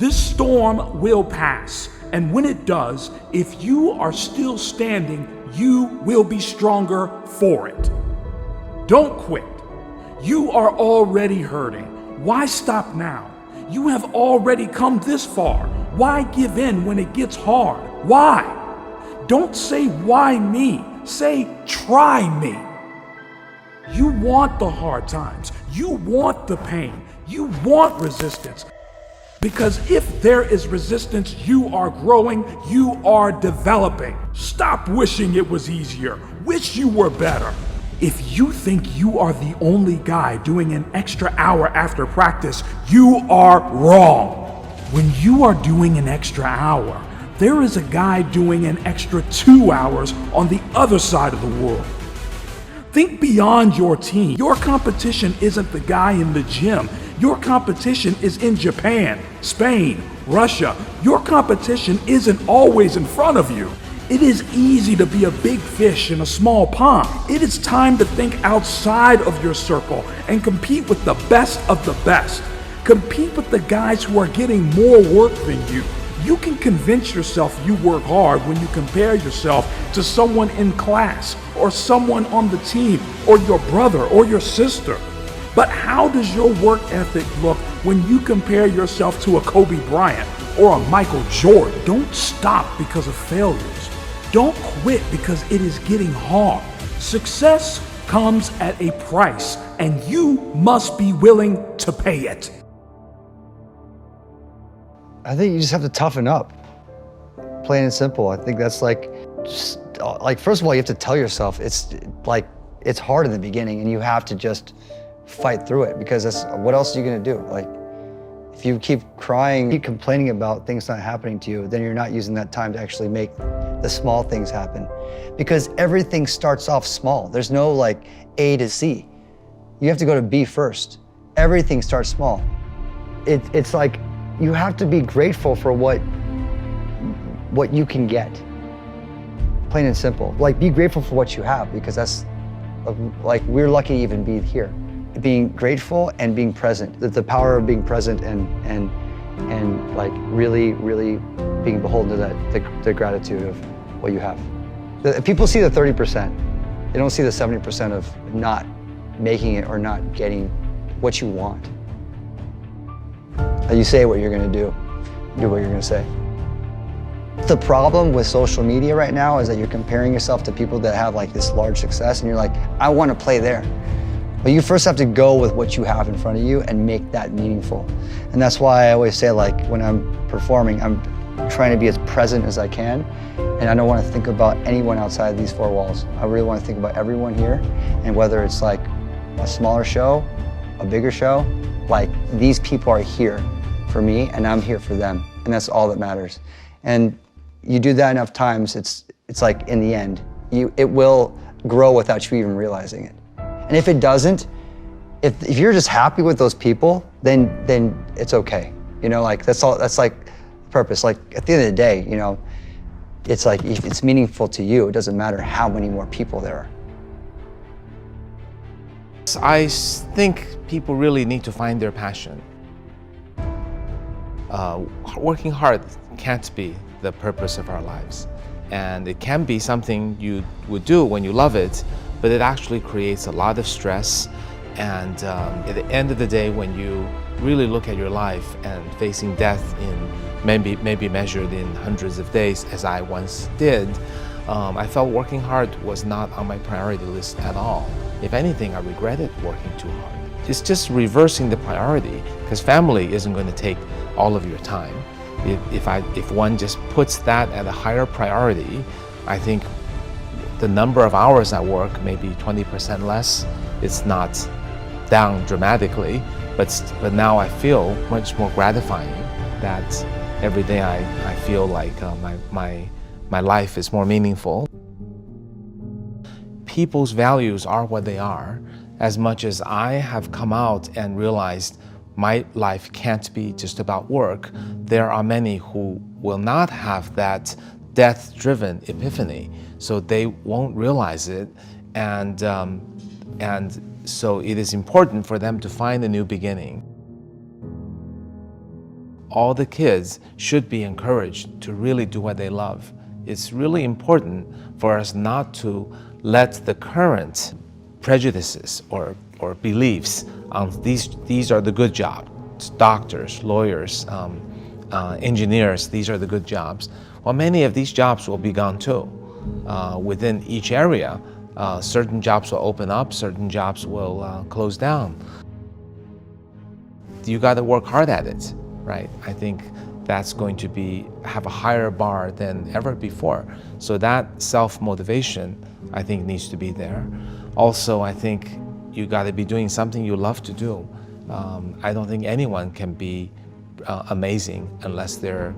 This storm will pass, and when it does, if you are still standing, you will be stronger for it. Don't quit. You are already hurting. Why stop now? You have already come this far. Why give in when it gets hard? Why? Don't say, why me? Say, try me. You want the hard times. You want the pain. You want resistance. Because if there is resistance, you are growing, you are developing. Stop wishing it was easier. Wish you were better. If you think you are the only guy doing an extra hour after practice, you are wrong. When you are doing an extra hour, there is a guy doing an extra 2 hours on the other side of the world. Think beyond your team. Your competition isn't the guy in the gym. Your competition is in Japan, Spain, Russia. Your competition isn't always in front of you. It is easy to be a big fish in a small pond. It is time to think outside of your circle and compete with the best of the best. Compete with the guys who are getting more work than you. You can convince yourself you work hard when you compare yourself to someone in class or someone on the team or your brother or your sister. But how does your work ethic look when you compare yourself to a Kobe Bryant or a Michael Jordan? Don't stop because of failures. Don't quit because it is getting hard. Success comes at a price, and you must be willing to pay it. I think you just have to toughen up, plain and simple. I think that's like, first of all, you have to tell yourself it's hard in the beginning, and you have to just fight through it, because what else are you gonna do? Like, if you keep crying, keep complaining about things not happening to you, then you're not using that time to actually make the small things happen. Because everything starts off small. There's no like A to Z. You have to go to B first. Everything starts small. It's like, you have to be grateful for what you can get. Plain and simple. Like, be grateful for what you have, because that's, like, we're lucky to even be here. Being grateful and being present. The power of being present and like really, really being beholden to the gratitude of what you have. People see the 30%. They don't see the 70% of not making it or not getting what you want. You say what you're gonna do what you're gonna say. The problem with social media right now is that you're comparing yourself to people that have like this large success, and you're like, I wanna play there. But you first have to go with what you have in front of you and make that meaningful. And that's why I always say, like, when I'm performing, I'm trying to be as present as I can, and I don't wanna think about anyone outside these four walls. I really wanna think about everyone here, and whether it's like a smaller show, a bigger show, like, these people are here for me and I'm here for them, and that's all that matters. And you do that enough times, it's like, in the end, it will grow without you even realizing it. And if it doesn't, if you're just happy with those people, then it's okay. You know, like, that's like purpose. Like, at the end of the day, you know, it's like, if it's meaningful to you, it doesn't matter how many more people there are. I think people really need to find their passion. Working hard can't be the purpose of our lives. And it can be something you would do when you love it, but it actually creates a lot of stress. And at the end of the day, when you really look at your life and facing death in maybe measured in hundreds of days, as I once did, I felt working hard was not on my priority list at all. If anything, I regretted working too hard. It's just reversing the priority, because family isn't going to take all of your time. If one just puts that at a higher priority, I think the number of hours I work may be 20% less. It's not down dramatically, but now I feel much more gratifying that every day I feel like my life is more meaningful. People's values are what they are. As much as I have come out and realized my life can't be just about work, there are many who will not have that death-driven epiphany, so they won't realize it, and so it is important for them to find a new beginning. all the kids should be encouraged to really do what they love. It's really important for us not to let the current prejudices or beliefs on these are the good jobs, doctors, lawyers, engineers, these are the good jobs. Well, many of these jobs will be gone too. Within each area, certain jobs will open up, certain jobs will close down. You got to work hard at it, right? I think that's going to have a higher bar than ever before. So that self-motivation, I think, needs to be there. Also, I think you got to be doing something you love to do. I don't think anyone can be amazing unless they're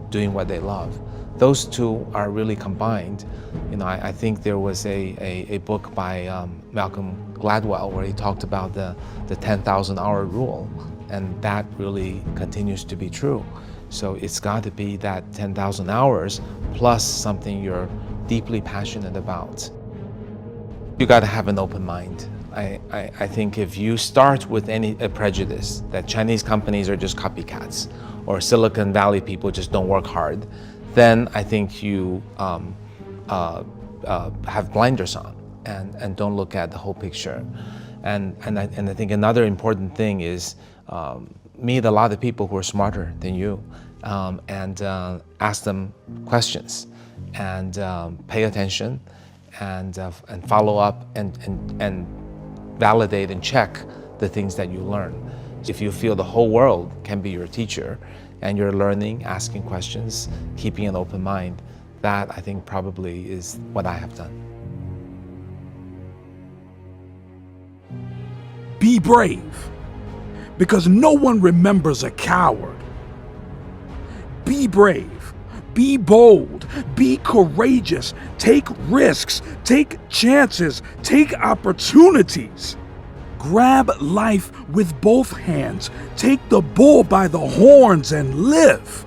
doing what they love. Those two are really combined. You know, I think there was a book by Malcolm Gladwell where he talked about the 10,000-hour rule, and that really continues to be true. So it's got to be that 10,000 hours plus something you're deeply passionate about. You got to have an open mind. I think if you start with a prejudice that Chinese companies are just copycats or Silicon Valley people just don't work hard, then I think you have blinders on and don't look at the whole picture. And I think another important thing is meet a lot of people who are smarter than you and ask them questions and pay attention and follow up and validate and check the things that you learn. If you feel the whole world can be your teacher and you're learning, asking questions, keeping an open mind, that I think probably is what I have done. Be brave, because no one remembers a coward. Be brave. Be bold, be courageous, take risks, take chances, take opportunities. Grab life with both hands, take the bull by the horns and live.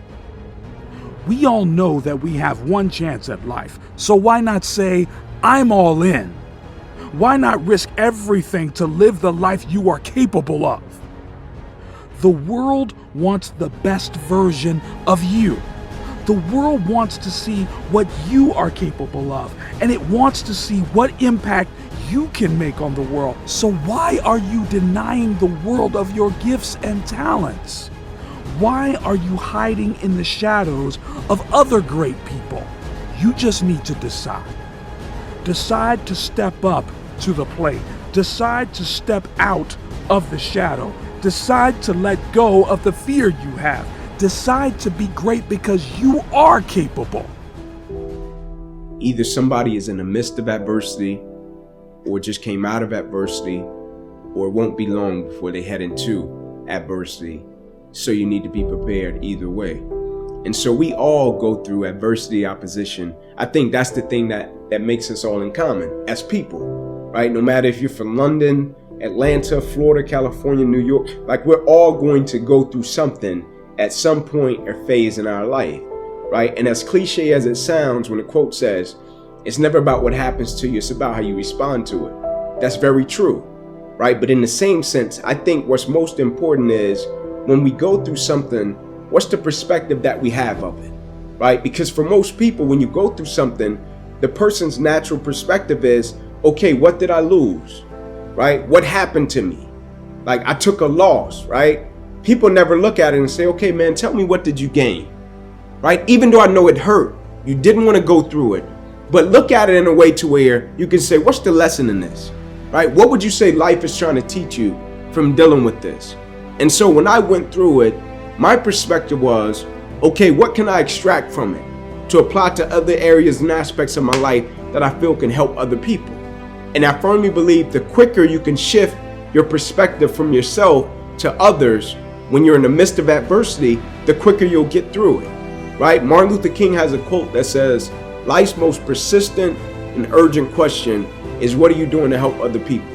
We all know that we have one chance at life, so why not say, I'm all in? Why not risk everything to live the life you are capable of? The world wants the best version of you. The world wants to see what you are capable of, and it wants to see what impact you can make on the world. So why are you denying the world of your gifts and talents? Why are you hiding in the shadows of other great people? You just need to decide. Decide to step up to the plate. Decide to step out of the shadow. Decide to let go of the fear you have. Decide to be great because you are capable. Either somebody is in the midst of adversity or just came out of adversity, or it won't be long before they head into adversity. So you need to be prepared either way. And so we all go through adversity, opposition. I think that's the thing that makes us all in common as people, right? No matter if you're from London, Atlanta, Florida, California, New York, like we're all going to go through something at some point or phase in our life, right? And as cliche as it sounds, when the quote says, it's never about what happens to you, it's about how you respond to it. That's very true, right? But in the same sense, I think what's most important is when we go through something, what's the perspective that we have of it, right? Because for most people, when you go through something, the person's natural perspective is, okay, what did I lose, right? What happened to me? Like I took a loss, right? People never look at it and say, okay, man, tell me, what did you gain, right? Even though I know it hurt, you didn't want to go through it, but look at it in a way to where you can say, what's the lesson in this, right? What would you say life is trying to teach you from dealing with this? And so when I went through it, my perspective was, okay, what can I extract from it to apply to other areas and aspects of my life that I feel can help other people? And I firmly believe the quicker you can shift your perspective from yourself to others when you're in the midst of adversity, the quicker you'll get through it, right? Martin Luther King has a quote that says, life's most persistent and urgent question is, what are you doing to help other people?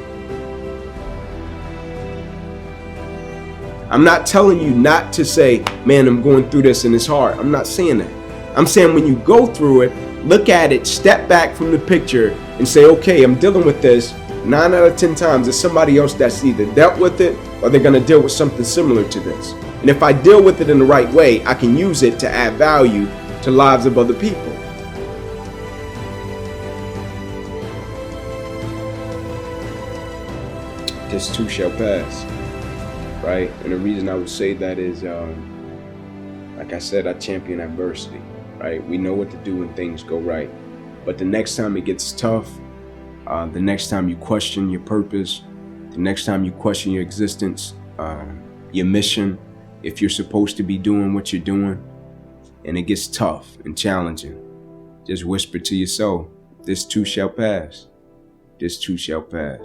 I'm not telling you not to say, man, I'm going through this and it's hard. I'm not saying that. I'm saying when you go through it, look at it, step back from the picture and say, okay, I'm dealing with this. 9 out of 10 times, it's somebody else that's either dealt with it or they're going to deal with something similar to this. And if I deal with it in the right way, I can use it to add value to lives of other people. This too shall pass, right? And the reason I would say that is, like I said, I champion adversity, right? We know what to do when things go right. But the next time it gets tough, the next time you question your purpose, the next time you question your existence, your mission, if you're supposed to be doing what you're doing, and it gets tough and challenging, just whisper to your soul, this too shall pass. This too shall pass.